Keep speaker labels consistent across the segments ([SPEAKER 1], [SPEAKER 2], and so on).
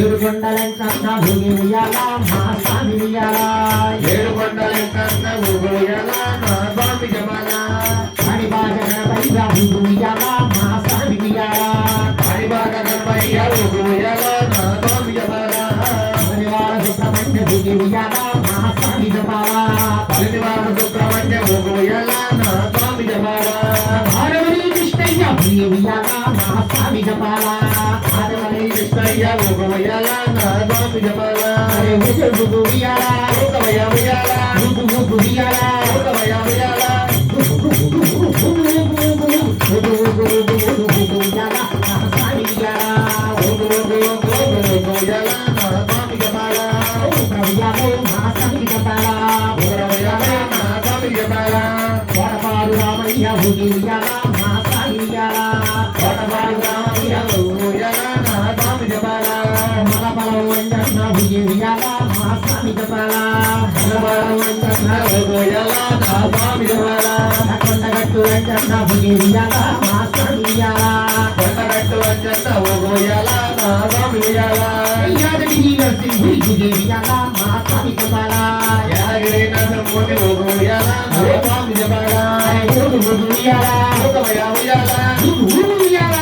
[SPEAKER 1] ఏడుకొండలెంకన్న భూమియాల మా స్వామి ఏడుకొండలెంకన్న భూమియాల మా స్వామి జమాల హరిబాగ గణపయ్య భూమియాల మా స్వామి హరిబాగ గణపయ్య భూమియాల మా స్వామి జమాల హరివార సుబ్రహ్మణ్య భూమియాల మా స్వామి జమాల హరివార సుబ్రహ్మణ్య భూమియాల మా స్వామి జమాల భారవరి కృష్ణయ్య భూమియాల మా స్వామి జమాల కృష్ణయ్య భూమియాల నా స్వామి జమాల భూమియాల భూమియాల భూమియాల భూమియాల కోటపాడు రామయ్య భూమియాల మా స్వామి కోటపాడు రామయ్య భూమియాల నా స్వామి జపాల మలబలం వంజన్న భూమియాల మా స్వామి జపాల మలబలం వంజన్న భూమియాల నా స్వామి జపాల కొండగట్టు వంజన్న భూమియాల మా స్వామి కొండగట్టు వంజన్న భూమియాల నా స్వామి యాదగిరి నరసింహుడి భూమియాల మా స్వామి జపాల యాదగిరి నరసింహుడి భూమియాల నా స్వామి జపాల భూమియాల భూమియాల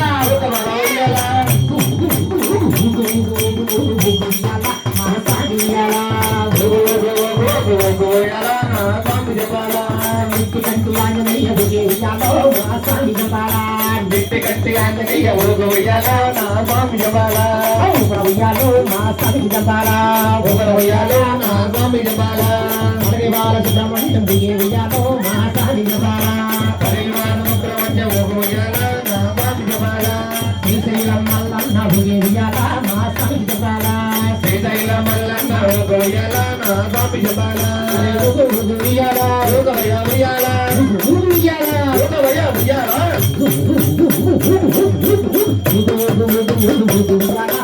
[SPEAKER 1] నిత్తి కట్టి ఆంజనేయ ఉయ్యాల నా స్వామి జపాల ఉయ్యాలు మా స్వామి జపాల ఉయ్యాలు నా స్వామి జపాల పరివార సుబ్రహ్మణ్యం ఉయ్యాలో మా స్వామి జపాల పరివార సుబ్రహ్మణ్యం ఉయ్యాల నా స్వామి జపాల శ్రీశైలం మల్లన్న ఉయ్యాల మా స్వామి జపాల శ్రీశైలం మల్లన్న ఉయ్యాల నా స్వామి జపాల ఉయ్యాల ఉయ్యాల ఉయ్యాల